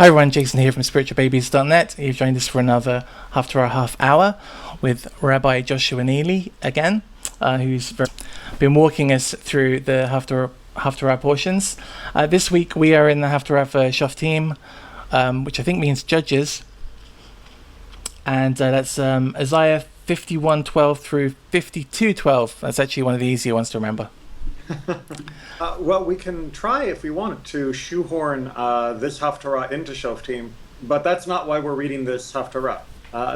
Hi everyone, Jason here from spiritualbabies.net. You've joined us for another Haftarah Half Hour with Rabbi Joshua Neely again, who's been walking us through the Haftarah portions. This week we are in the Haftarah for Shoftim, which I think means judges, and that's Isaiah 51:12 through 52:12. That's actually one of the easier ones to remember. Well, we can try if we want to shoehorn this Haftarah into Shoftim, but that's not why we're reading this Haftarah.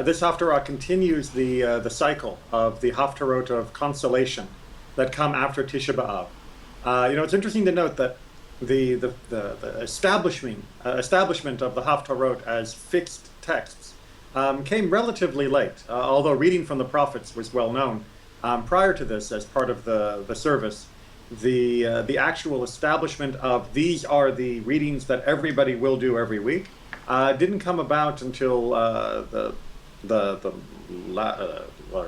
This Haftarah continues the cycle of the Haftarot of consolation that come after Tisha B'Av. It's interesting to note that the establishment of the Haftarot as fixed texts came relatively late, although reading from the prophets was well known prior to this as part of the service. The actual establishment of these are the readings that everybody will do every week didn't come about until well, I'm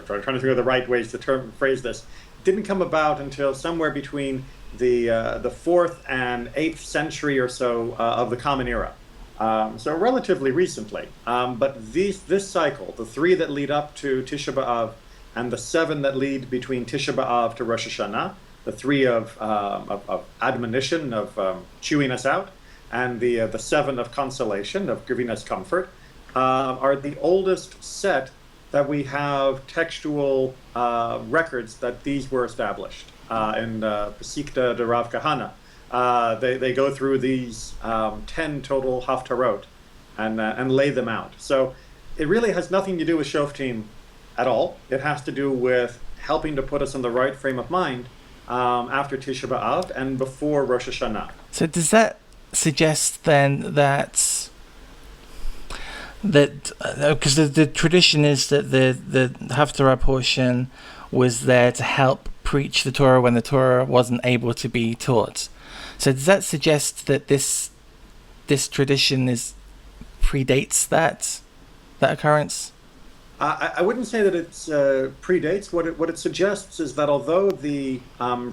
trying to figure the right ways to phrase this. Didn't come about until somewhere between the 4th and 8th century or so of the Common Era. So relatively recently. But this cycle, the 3 that lead up to Tisha B'Av and the 7 that lead between Tisha B'Av to Rosh Hashanah, the 3 of admonition, of chewing us out, and the 7 of consolation, of giving us comfort, are the oldest set that we have textual records that these were established in Pesikta de Rav Kahana. They go through these 10 total Haftarot and lay them out. So it really has nothing to do with Shoftim at all. It has to do with helping to put us in the right frame of mind after Tisha B'Av and before Rosh Hashanah. So does that suggest then that because the tradition is that the Haftarah portion was there to help preach the Torah when the Torah wasn't able to be taught. So does that suggest that this tradition predates that occurrence? I wouldn't say that it predates. What it suggests is that although the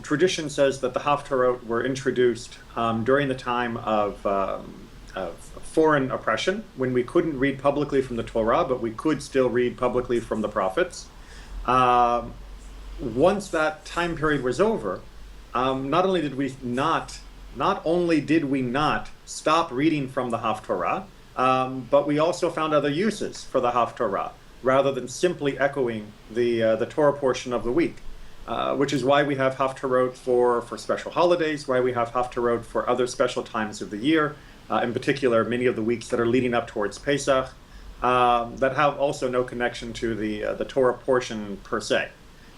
tradition says that the Haftarot were introduced during the time of foreign oppression, when we couldn't read publicly from the Torah, but we could still read publicly from the prophets, once that time period was over, not only did we not stop reading from the Haftarah, but we also found other uses for the Haftarah, rather than simply echoing the Torah portion of the week, which is why we have Haftarot for special holidays, why we have Haftarot for other special times of the year, in particular many of the weeks that are leading up towards Pesach, that have also no connection to the Torah portion per se.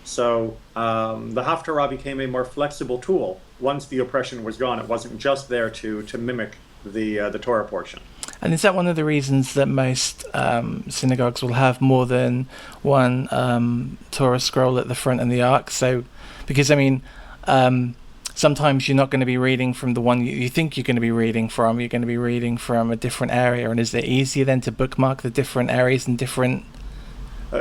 So the Haftarah became a more flexible tool once the oppression was gone. It wasn't just there to mimic the Torah portion. And is that one of the reasons that most synagogues will have more than one Torah scroll at the front and the ark? So, because sometimes you're not going to be reading from the one you think you're going to be reading from. You're going to be reading from a different area. And is it easier then to bookmark the different areas and different?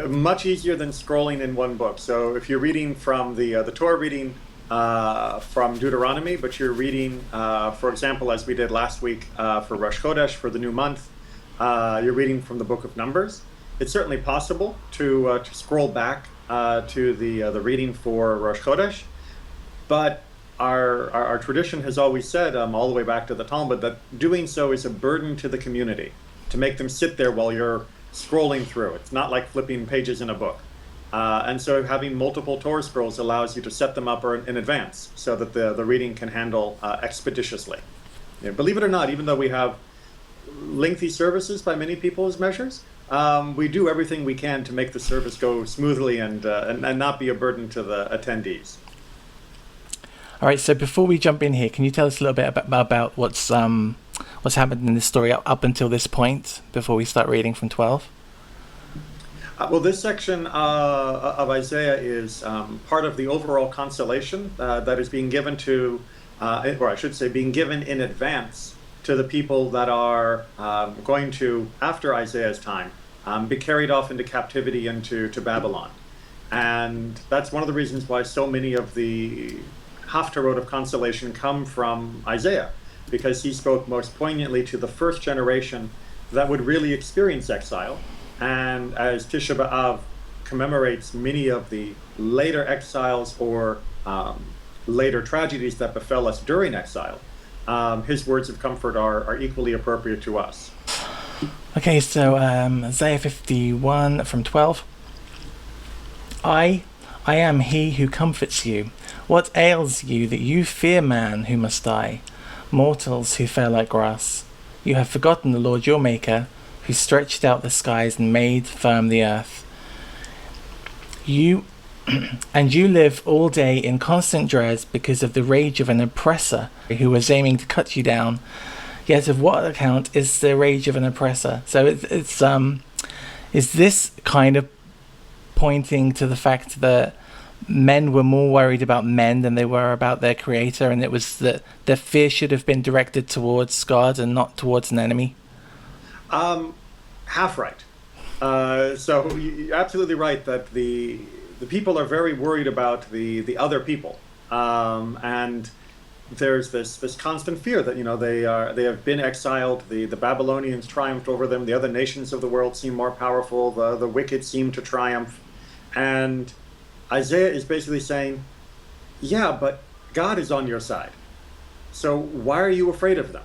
Much easier than scrolling in one book. So if you're reading from the Torah reading from Deuteronomy, but you're reading, for example, as we did last week for Rosh Chodesh, for the new month, you're reading from the book of Numbers. It's certainly possible to scroll back to the reading for Rosh Chodesh, but our tradition has always said, all the way back to the Talmud, that doing so is a burden to the community, to make them sit there while you're scrolling through. It's not like flipping pages in a book. And so having multiple Torah scrolls allows you to set them up in advance so that the reading can handle expeditiously. Believe it or not, even though we have lengthy services by many people's measures, we do everything we can to make the service go smoothly and not be a burden to the attendees. All right, so before we jump in here, can you tell us a little bit about what's happened in this story up until this point before we start reading from 12? Well, this section of Isaiah is part of the overall consolation that is being given to, or I should say, being given in advance to the people that are going to, after Isaiah's time, be carried off into captivity into Babylon. And that's one of the reasons why so many of the Haftarot of consolation come from Isaiah. because he spoke most poignantly to the first generation that would really experience exile. And as Tisha B'Av commemorates many of the later exiles or later tragedies that befell us during exile, his words of comfort are equally appropriate to us. Okay, so Isaiah 51 from 12. I am he who comforts you. What ails you that you fear man who must die, mortals who fare like grass? You have forgotten the Lord your Maker, who stretched out the skies and made firm the earth. You live all day in constant dread because of the rage of an oppressor who was aiming to cut you down. Yet of what account is the rage of an oppressor? So it's is this kind of pointing to the fact that men were more worried about men than they were about their creator, and it was that their fear should have been directed towards God and not towards an enemy? Half right. So you're absolutely right that the people are very worried about the other people, and there's this constant fear that they have been exiled. The Babylonians triumphed over them. The other nations of the world seem more powerful. The wicked seem to triumph, and Isaiah is basically saying, yeah, but God is on your side. So why are you afraid of them?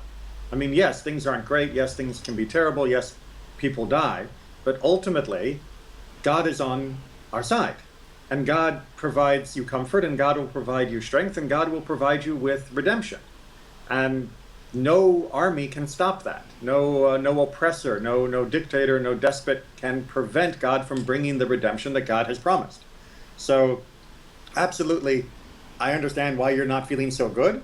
I mean, yes, things aren't great. Yes, things can be terrible. Yes, people die. But ultimately, God is on our side. And God provides you comfort, and God will provide you strength, and God will provide you with redemption. And no army can stop that. No oppressor, no dictator, no despot can prevent God from bringing the redemption that God has promised. So, absolutely, I understand why you're not feeling so good.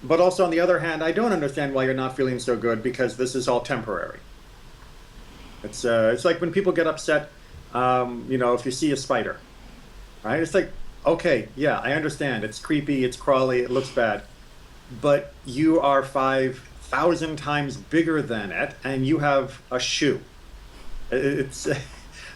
But also, on the other hand, I don't understand why you're not feeling so good, because this is all temporary. It's like when people get upset, if you see a spider, right? It's like, okay, yeah, I understand. It's creepy, it's crawly, it looks bad. But you are 5,000 times bigger than it, and you have a shoe. I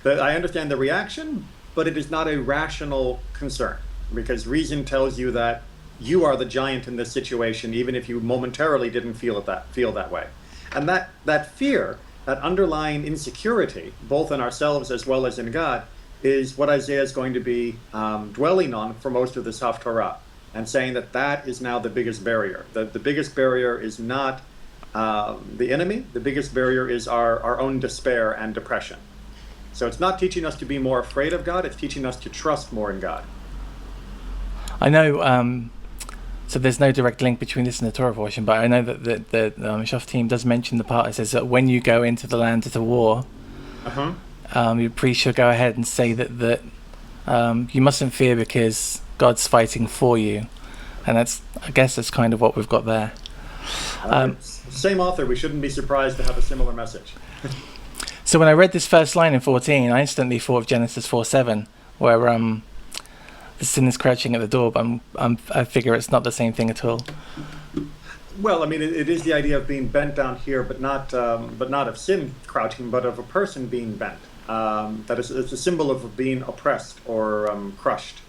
understand the reaction, but it is not a rational concern, because reason tells you that you are the giant in this situation, even if you momentarily didn't feel that way. And that fear, that underlying insecurity, both in ourselves as well as in God, is what Isaiah is going to be dwelling on for most of this Haftarah, and saying that is now the biggest barrier. That the biggest barrier is not the enemy. The biggest barrier is our own despair and depression. So it's not teaching us to be more afraid of God, it's teaching us to trust more in God. I know, so there's no direct link between this and the Torah portion, but I know that the Shoftim does mention the part that says that when you go into the land of the war, your priest should go ahead and say that you mustn't fear because God's fighting for you. And I guess that's kind of what we've got there. Same author, we shouldn't be surprised to have a similar message. So when I read this first line in 14, I instantly thought of Genesis 4:7, where the sin is crouching at the door, but I figure it's not the same thing at all. Well, I mean, it is the idea of being bent down here, but not of sin crouching, but of a person being bent. That is, it's a symbol of being oppressed or crushed.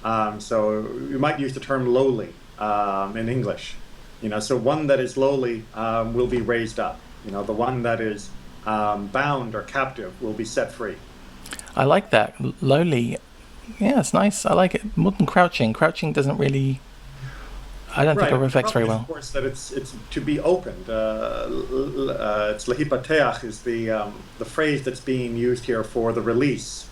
So you might use the term lowly in English. So one that is lowly will be raised up. The one that is bound or captive will be set free. I like that. Lowly. Yeah, it's nice. I like it more than crouching. Crouching doesn't really. I don't think it reflects very well. Of course, that it's to be opened. It's lehipateach is the phrase that's being used here for the release.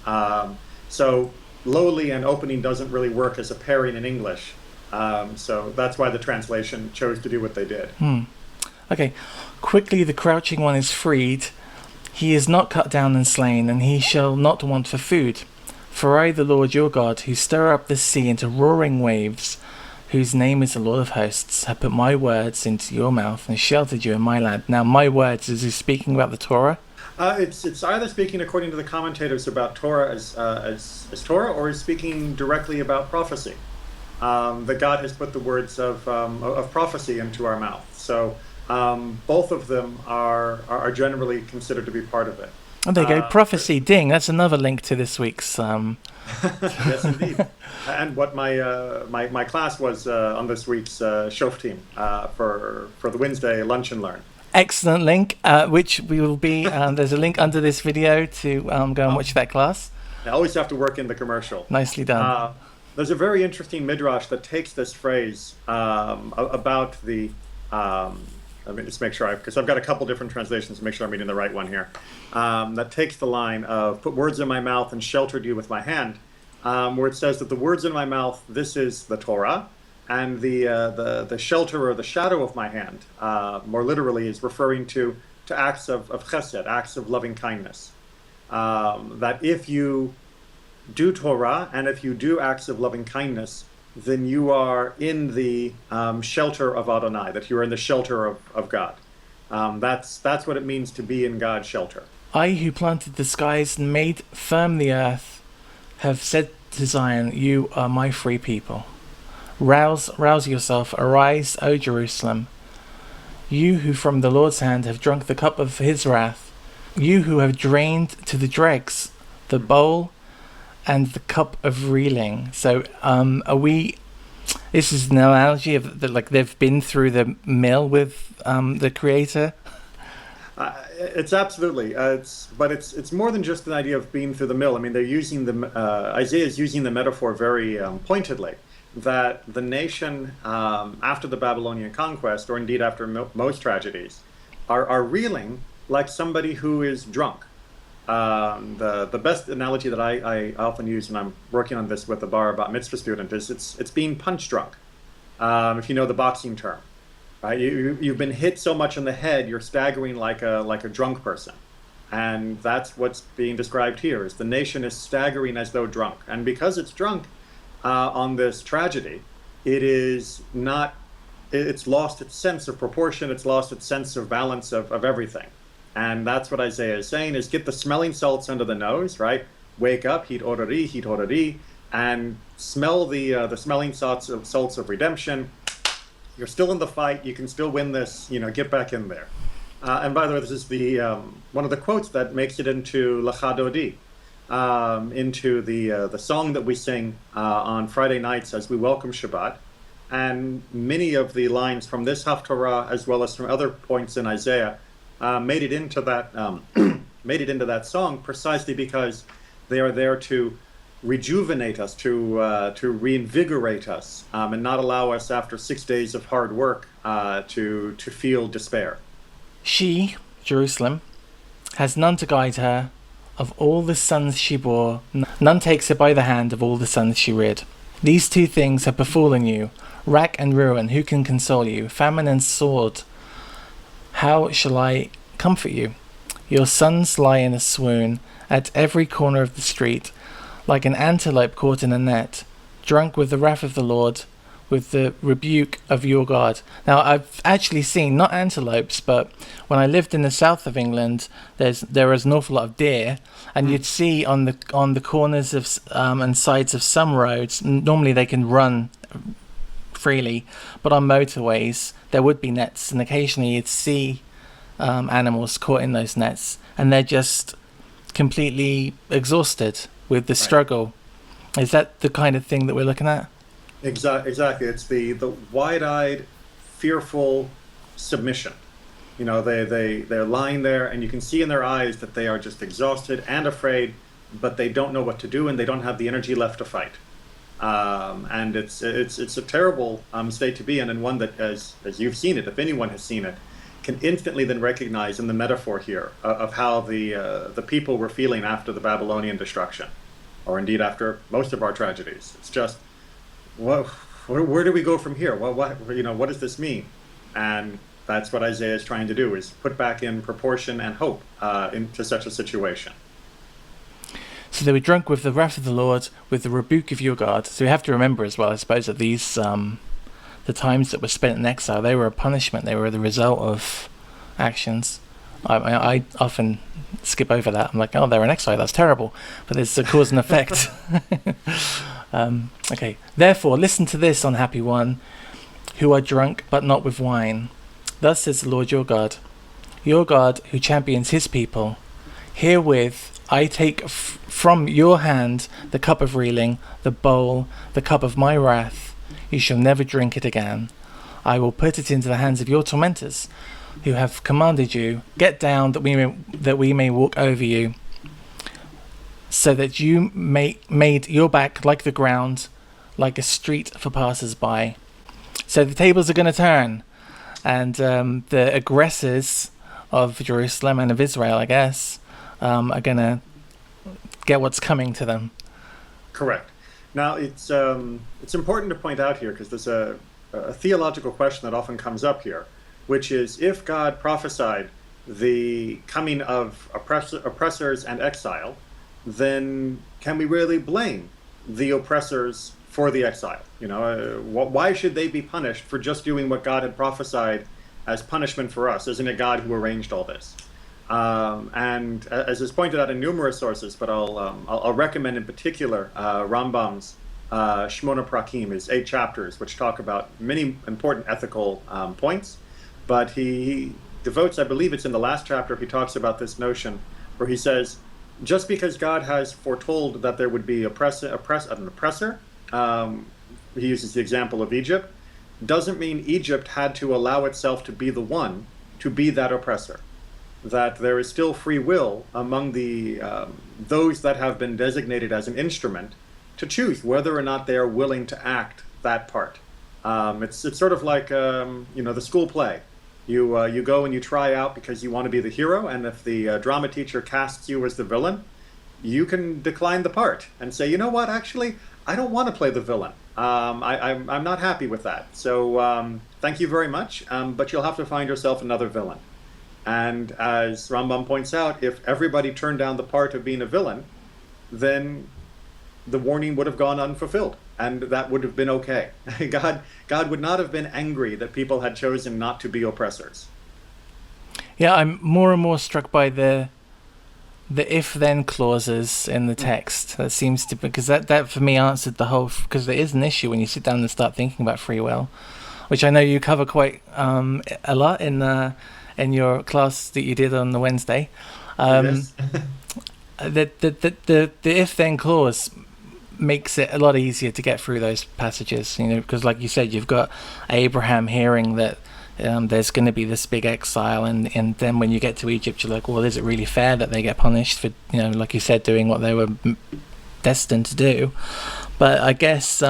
So lowly and opening doesn't really work as a pairing in English. So that's why the translation chose to do what they did. Okay, quickly the crouching one is freed. He is not cut down and slain, and he shall not want for food. For I, the Lord your God, who stir up the sea into roaring waves, whose name is the Lord of hosts, have put my words into your mouth and sheltered you in my land. Now, my words, is he speaking about the Torah? It's either speaking, according to the commentators, about Torah as Torah, or is speaking directly about prophecy. That God has put the words of prophecy into our mouth. So both of them are generally considered to be part of it. Oh, there you go. Prophecy, ding. That's another link to this week's. Yes, indeed. And what my class was on this week's Shoftim for the Wednesday Lunch and Learn. Excellent link, which we will be. There's a link under this video to go and watch that class. I always have to work in the commercial. Nicely done. There's a very interesting midrash that takes this phrase about the. Let me just make sure because I've got a couple different translations to make sure I'm reading the right one here. That takes the line of "put words in my mouth and sheltered you with my hand," where it says that the words in my mouth, this is the Torah, and the shelter or the shadow of my hand, more literally, is referring to acts of chesed, acts of loving kindness. That if you do Torah and if you do acts of loving kindness, then you are in the shelter of Adonai, that you're in the shelter of God. That's what it means to be in God's shelter. I, who planted the skies and made firm the earth, have said to Zion, you are my free people. Rouse yourself, arise, O Jerusalem. You who from the Lord's hand have drunk the cup of his wrath, you who have drained to the dregs the bowl and the cup of reeling. So this is an analogy of like they've been through the mill with the Creator. It's absolutely, but it's more than just an idea of being through the mill. I mean, they're using Isaiah is using the metaphor very pointedly, that the nation after the Babylonian conquest, or indeed after most tragedies, are reeling like somebody who is drunk. The best analogy that I often use when I'm working on this with a bar bat mitzvah student is it's being punch drunk. If you know the boxing term, right? You've been hit so much in the head, you're staggering like a drunk person, and that's what's being described here. Is the nation is staggering as though drunk, and because it's drunk on this tragedy, it's lost its sense of proportion, it's lost its sense of balance of everything. And that's what Isaiah is saying, is get the smelling salts under the nose, right? Wake up, hit orari, and smell the smelling salts of redemption. You're still in the fight. You can still win this. Get back in there. And by the way, this is the one of the quotes that makes it into Lecha Dodi, into the song that we sing on Friday nights as we welcome Shabbat. And many of the lines from this Haftarah, as well as from other points in Isaiah, made it into that song precisely because they are there to rejuvenate us, to reinvigorate us, and not allow us after 6 days of hard work to feel despair. She, Jerusalem, has none to guide her. Of all the sons she bore, none takes her by the hand of all the sons she reared. These two things have befallen you, rack and ruin. Who can console you? Famine and sword. How shall I comfort you? Your sons lie in a swoon at every corner of the street, like an antelope caught in a net, drunk with the wrath of the Lord, with the rebuke of your God. Now, I've actually seen, not antelopes, but when I lived in the south of England, there is an awful lot of deer, and you'd see on the corners of and sides of some roads, normally they can run freely, but on motorways there would be nets, and occasionally you'd see animals caught in those nets, and they're just completely exhausted with the struggle. Is that the kind of thing that we're looking at? Exactly. It's the wide-eyed, fearful submission. They're lying there, and you can see in their eyes that they are just exhausted and afraid, but they don't know what to do, and they don't have the energy left to fight. And it's a terrible state to be in, and one that, as you've seen it, if anyone has seen it, can instantly then recognize in the metaphor here of how the people were feeling after the Babylonian destruction, or indeed after most of our tragedies. It's just, where do we go from here? What does this mean? And that's what Isaiah is trying to do, is put back in proportion and hope into such a situation. So they were drunk with the wrath of the Lord, with the rebuke of your God. So we have to remember as well, I suppose, that these the times that were spent in exile, they were a punishment. They were the result of actions. I often skip over that. I'm like, oh, they're in exile. That's terrible. But there's a cause and effect. Okay. Therefore, listen to this, unhappy one, who are drunk but not with wine. Thus says the Lord your God who champions his people. Herewith I take from your hand the cup of reeling, the bowl, the cup of my wrath. You shall never drink it again. I will put it into the hands of your tormentors, who have commanded you, get down that we may walk over you, so that you made your back like the ground, like a street for passers-by. So the tables are going to turn, and the aggressors of Jerusalem and of Israel, I guess, are going to get what's coming to them. Correct. Now, it's important to point out here, because there's a theological question that often comes up here, which is, if God prophesied the coming of oppressors and exile, then can we really blame the oppressors for the exile? Why should they be punished for just doing what God had prophesied as punishment for us? Isn't it God who arranged all this? And as is pointed out in numerous sources, but I'll recommend in particular Rambam's Shmona Prakim, his 8 chapters, which talk about many important ethical points. But he devotes, I believe it's in the last chapter, he talks about this notion where he says, just because God has foretold that there would be an oppressor, he uses the example of Egypt, doesn't mean Egypt had to allow itself to be the one to be that oppressor. That there is still free will among those that have been designated as an instrument to choose whether or not they are willing to act that part. It's sort of like the school play. You go and you try out because you want to be the hero, and if the drama teacher casts you as the villain, you can decline the part and say, you know what, actually, I don't want to play the villain. I'm not happy with that. So thank you very much, but you'll have to find yourself another villain. And as Rambam points out, if everybody turned down the part of being a villain, then the warning would have gone unfulfilled, and that would have been okay. God would not have been angry that people had chosen not to be oppressors. Yeah, I'm more and more struck by the if-then clauses in the text. That seems to, because that for me answered the whole, because there is an issue when you sit down and start thinking about free will, which I know you cover quite a lot in your class that you did on the Wednesday. Yes. The if-then clause makes it a lot easier to get through those passages, because like you said, you've got Abraham hearing that there's going to be this big exile, and then when you get to Egypt, you're like, well, is it really fair that they get punished for, like you said, doing what they were destined to do? But I guess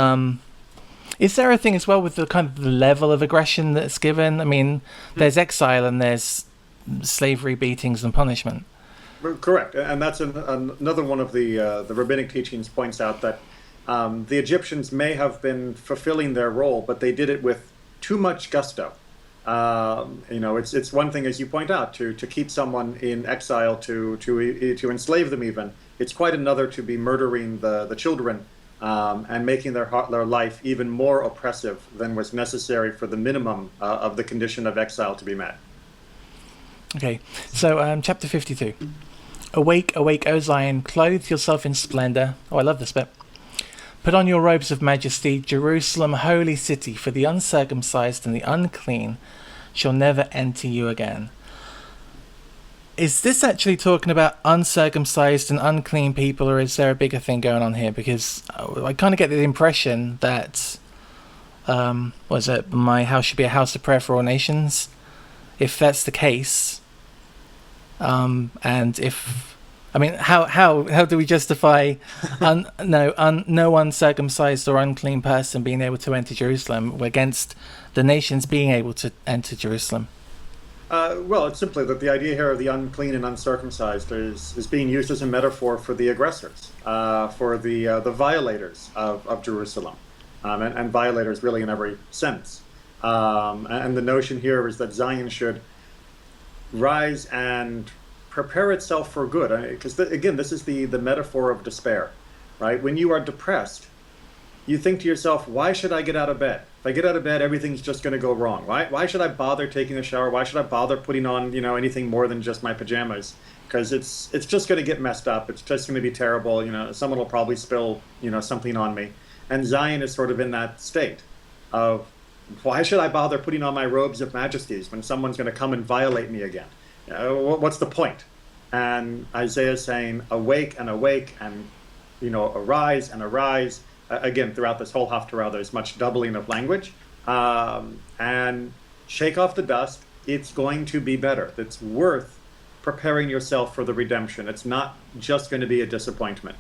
is there a thing as well with the kind of the level of aggression that's given? I mean, there's exile and there's slavery, beatings, and punishment. Correct, and that's another one of the rabbinic teachings points out that the Egyptians may have been fulfilling their role, but they did it with too much gusto. It's one thing, as you point out, to keep someone in exile, to enslave them even. It's quite another to be murdering the children and making their life even more oppressive than was necessary for the minimum of the condition of exile to be met. Okay, so chapter 52. Awake, awake, O Zion, clothe yourself in splendor. Oh, I love this bit. Put on your robes of majesty, Jerusalem, holy city, for the uncircumcised and the unclean shall never enter you again. Is this actually talking about uncircumcised and unclean people, or is there a bigger thing going on here? Because I kind of get the impression that, my house should be a house of prayer for all nations. If that's the case, and if, how do we justify no uncircumcised or unclean person being able to enter Jerusalem against the nations being able to enter Jerusalem? Well, it's simply that the idea here of the unclean and uncircumcised is being used as a metaphor for the aggressors, for the violators of Jerusalem, and violators really in every sense. And the notion here is that Zion should rise and prepare itself for good. Because, again, this is the metaphor of despair, right? When you are depressed, you think to yourself, why should I get out of bed? If I get out of bed, everything's just going to go wrong. Why should I bother taking a shower? Why should I bother putting on, anything more than just my pajamas? Because it's just going to get messed up. It's just going to be terrible. Someone will probably spill, something on me. And Zion is sort of in that state of, why should I bother putting on my robes of majesties when someone's going to come and violate me again? What's the point? and Isaiah is saying, awake and arise and arise. Again, throughout this whole Haftarah, there's much doubling of language. And shake off the dust. It's going to be better. It's worth preparing yourself for the redemption. It's not just going to be a disappointment.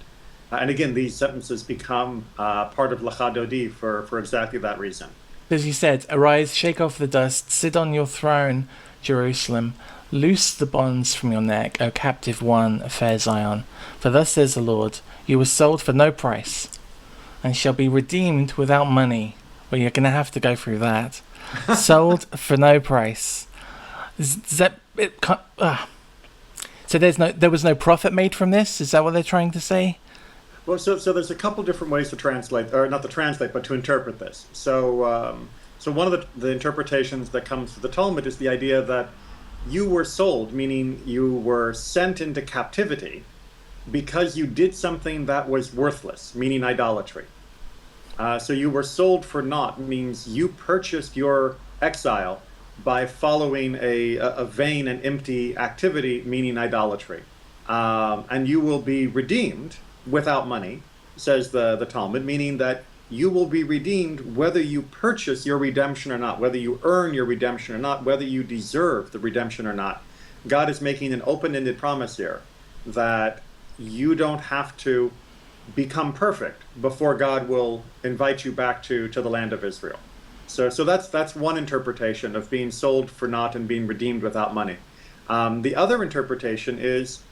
And again, these sentences become part of Lecha Dodi for exactly that reason. As you said, arise, shake off the dust, sit on your throne, Jerusalem. Loose the bonds from your neck, O captive one, fair Zion. For thus says the Lord, you were sold for no price, and shall be redeemed without money. Well, you're going to have to go through that. Sold for no price. So there was no profit made from this? Is that what they're trying to say? Well, so there's a couple different ways to translate, or not to translate, but to interpret this. So one of the interpretations that comes to the Talmud is the idea that you were sold, meaning you were sent into captivity because you did something that was worthless, meaning idolatry. So you were sold for naught, means you purchased your exile by following a vain and empty activity, meaning idolatry. And you will be redeemed without money, says the Talmud, meaning that you will be redeemed whether you purchase your redemption or not, whether you earn your redemption or not, whether you deserve the redemption or not. God is making an open-ended promise here that you don't have to become perfect before God will invite you back to the land of Israel. So that's one interpretation of being sold for naught and being redeemed without money. The other interpretation is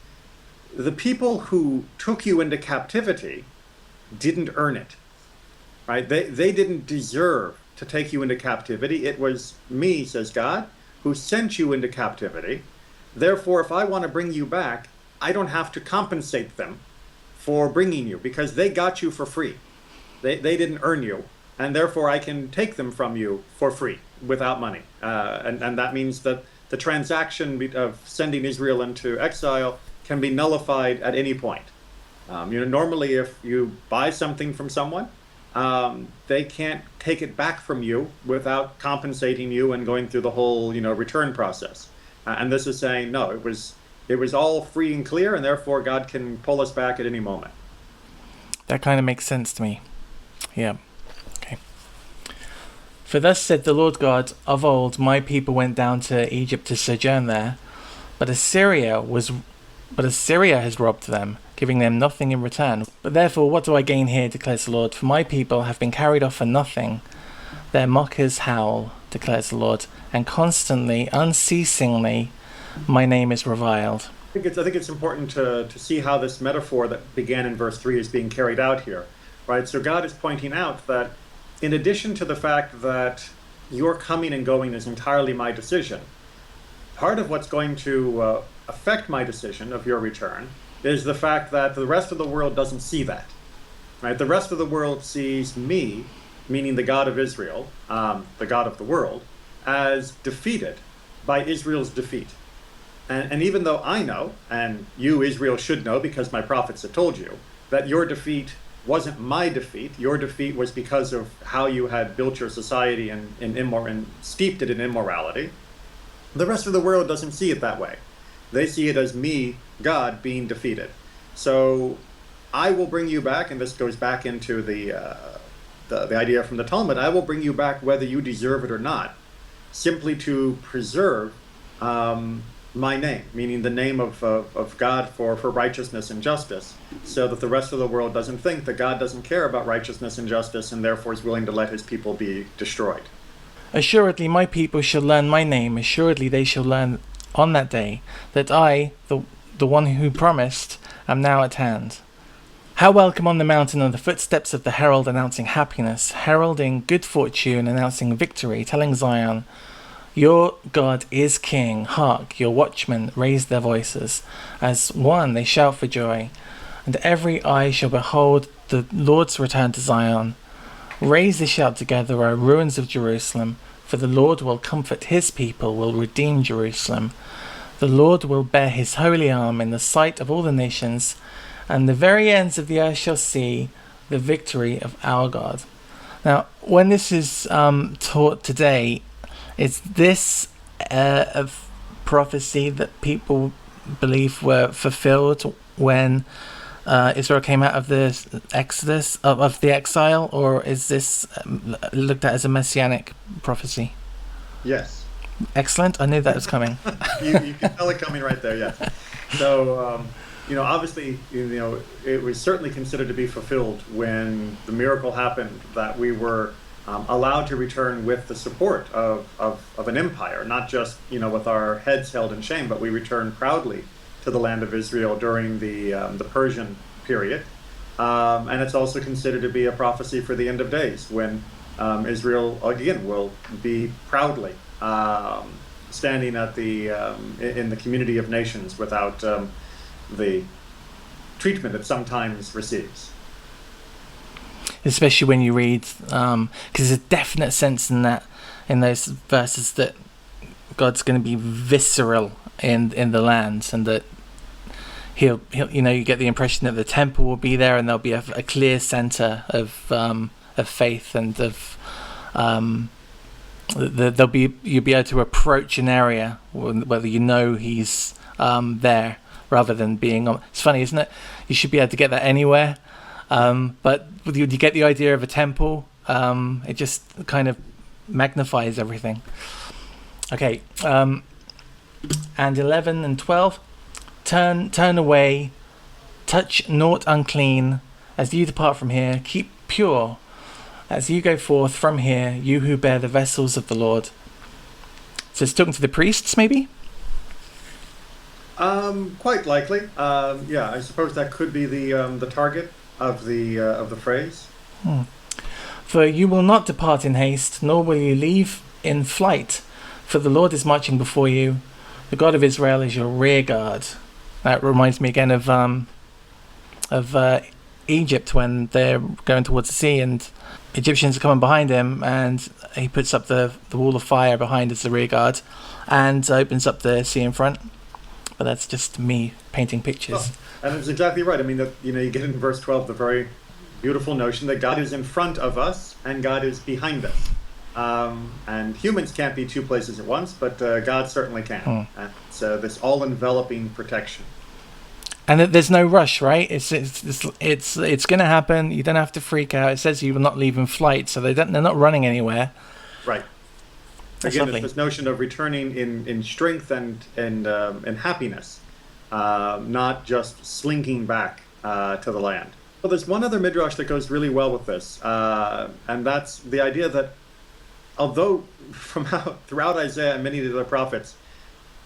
the people who took you into captivity didn't earn it. Right? They didn't deserve to take you into captivity. It was me, says God, who sent you into captivity. Therefore, if I want to bring you back, I don't have to compensate them for bringing you because they got you for free. They didn't earn you, and therefore I can take them from you for free without money. And that means that the transaction of sending Israel into exile can be nullified at any point. Normally if you buy something from someone, they can't take it back from you without compensating you and going through the whole, return process. And this is saying, no, it was all free and clear, and therefore God can pull us back at any moment. That kind of makes sense to me. Yeah. Okay. For thus said the Lord God, of old my people went down to Egypt to sojourn there, but Assyria has robbed them, giving them nothing in return. But therefore, what do I gain here, declares the Lord? For my people have been carried off for nothing. Their mockers howl, declares the Lord, and constantly, unceasingly, my name is reviled. I think it's important to see how this metaphor that began in verse 3 is being carried out here. Right? So God is pointing out that in addition to the fact that your coming and going is entirely my decision, part of what's going to affect my decision of your return is the fact that the rest of the world doesn't see that. Right? The rest of the world sees me, meaning the God of Israel, the God of the world, as defeated by Israel's defeat. And even though I know, and you, Israel, should know because my prophets have told you, that your defeat wasn't my defeat, your defeat was because of how you had built your society and steeped it in immorality, the rest of the world doesn't see it that way. They see it as me, God, being defeated. So I will bring you back, and this goes back into the idea from the Talmud, I will bring you back whether you deserve it or not, simply to preserve my name, meaning the name of God for righteousness and justice, so that the rest of the world doesn't think that God doesn't care about righteousness and justice and therefore is willing to let his people be destroyed. Assuredly my people shall learn my name, assuredly they shall learn on that day that I, the one who promised, am now at hand. How welcome on the mountain are the footsteps of the herald announcing happiness, heralding good fortune, announcing victory, telling Zion, your God is king. Hark, your watchmen raise their voices. As one they shout for joy, and every eye shall behold the Lord's return to Zion. Raise the shout together, O ruins of Jerusalem, for the Lord will comfort his people, will redeem Jerusalem. The Lord will bear his holy arm in the sight of all the nations, and the very ends of the earth shall see the victory of our God. Now, when this is taught today, is this a prophecy that people believe were fulfilled when Israel came out of the Exodus, of the exile, or is this looked at as a messianic prophecy? Yes. Excellent. I knew that was coming. You can tell it coming right there, yes. So, obviously, it was certainly considered to be fulfilled when the miracle happened that we were allowed to return with the support of an empire, not just, with our heads held in shame, but we returned proudly to the land of Israel during the Persian period. And it's also considered to be a prophecy for the end of days, when Israel, again, will be proudly standing at in the community of nations without the treatment it sometimes receives. Especially when you read, because there's a definite sense in those verses that God's going to be visceral in the land, and that he'll you get the impression that the temple will be there, and there'll be a clear center of faith, and of you'll be able to approach an area whether he's there, rather than being on. It's funny, isn't it? You should be able to get that anywhere, but you get the idea of a temple. It just kind of magnifies everything. Okay, and 11 and 12. Turn away, touch naught unclean, as you depart from here. Keep pure, as you go forth from here, you who bear the vessels of the Lord. So it's talking to the priests, maybe? Quite likely. Yeah, I suppose that could be the target of the phrase. For you will not depart in haste, nor will you leave in flight, for the Lord is marching before you. The God of Israel is your rear guard. That reminds me again of Egypt, when they're going towards the sea and Egyptians are coming behind him, and he puts up the wall of fire behind as the rear guard and opens up the sea in front. But that's just me painting pictures. And it's exactly right. I mean, you get in verse 12 the very beautiful notion that God is in front of us and God is behind us. And humans can't be two places at once, but God certainly can. And so this all-enveloping protection. And there's no rush, right? It's going to happen. You don't have to freak out. It says you will not leave in flight, so they're not running anywhere. Right. Again, it's this notion of returning in strength and happiness, not just slinking back to the land. Well, there's one other midrash that goes really well with this, and that's the idea that although throughout Isaiah and many of the other prophets,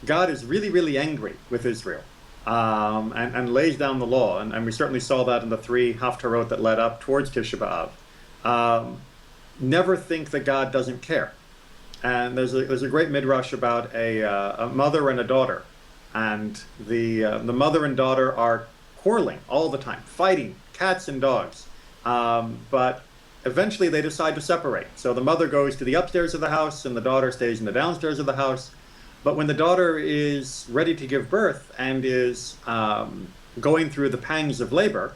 God is really, really angry with Israel and lays down the law, and we certainly saw that in the 3 Haftarot that led up towards Tisha B'Av. Never think that God doesn't care. And there's a great midrash about a mother and a daughter, and the mother and daughter are quarreling all the time, fighting, cats and dogs. But eventually they decide to separate. So the mother goes to the upstairs of the house, and the daughter stays in the downstairs of the house. But when the daughter is ready to give birth and is going through the pangs of labor,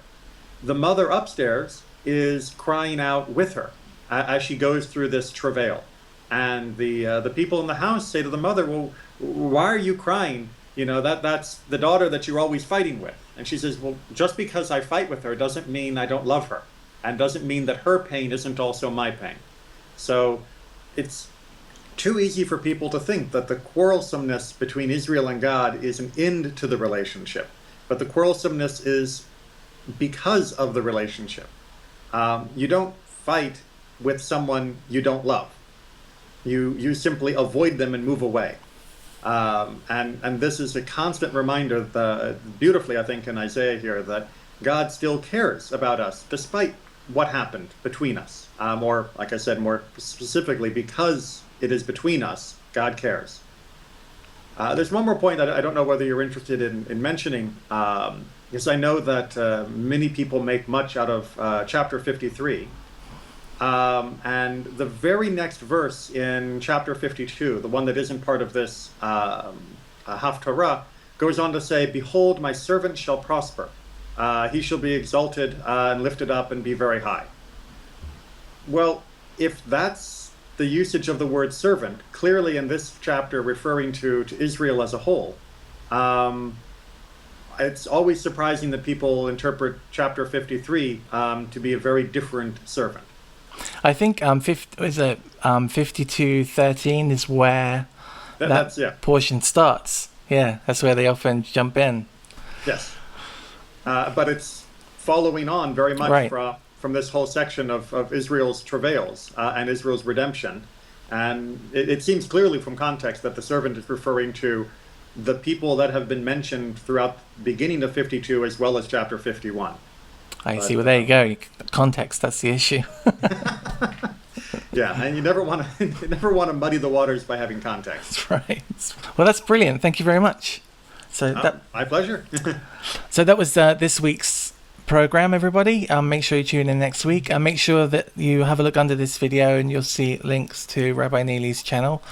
the mother upstairs is crying out with her as she goes through this travail. And the people in the house say to the mother, well, why are you crying? That's the daughter that you're always fighting with. And she says, well, just because I fight with her doesn't mean I don't love her, and doesn't mean that her pain isn't also my pain. So it's too easy for people to think that the quarrelsomeness between Israel and God is an end to the relationship. But the quarrelsomeness is because of the relationship. You don't fight with someone you don't love. You simply avoid them and move away. And this is a constant reminder, beautifully I think in Isaiah here, that God still cares about us despite what happened between us. Or, like I said, more specifically, because it is between us, God cares. There's one more point that I don't know whether you're interested in mentioning, because I know that many people make much out of chapter 53. And the very next verse in chapter 52, the one that isn't part of this Haftarah, goes on to say, behold, my servant shall prosper. He shall be exalted and lifted up and be very high. Well, if that's the usage of the word servant, clearly in this chapter referring to Israel as a whole, it's always surprising that people interpret chapter 53 to be a very different servant. I think 52:13 is where that portion starts. Yeah, that's where they often jump in. Yes. But it's following on very much from this whole section of Israel's travails and Israel's redemption. And it seems clearly from context that the servant is referring to the people that have been mentioned throughout the beginning of 52 as well as chapter 51. I see. Well, there you go. Context, that's the issue. Yeah, and you never want to muddy the waters by having context. That's right. Well, that's brilliant. Thank you very much. So my pleasure. So that was this week's program, everybody. Make sure you tune in next week, and make sure that you have a look under this video, and you'll see links to Rabbi Neely's channel.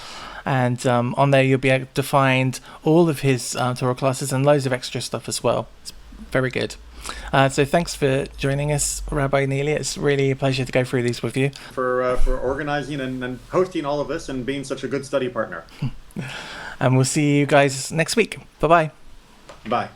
And on there, you'll be able to find all of his Torah classes and loads of extra stuff as well. It's very good. So thanks for joining us, Rabbi Neely. It's really a pleasure to go through these with you. For organizing and hosting all of this and being such a good study partner. And we'll see you guys next week. Bye-bye. Bye.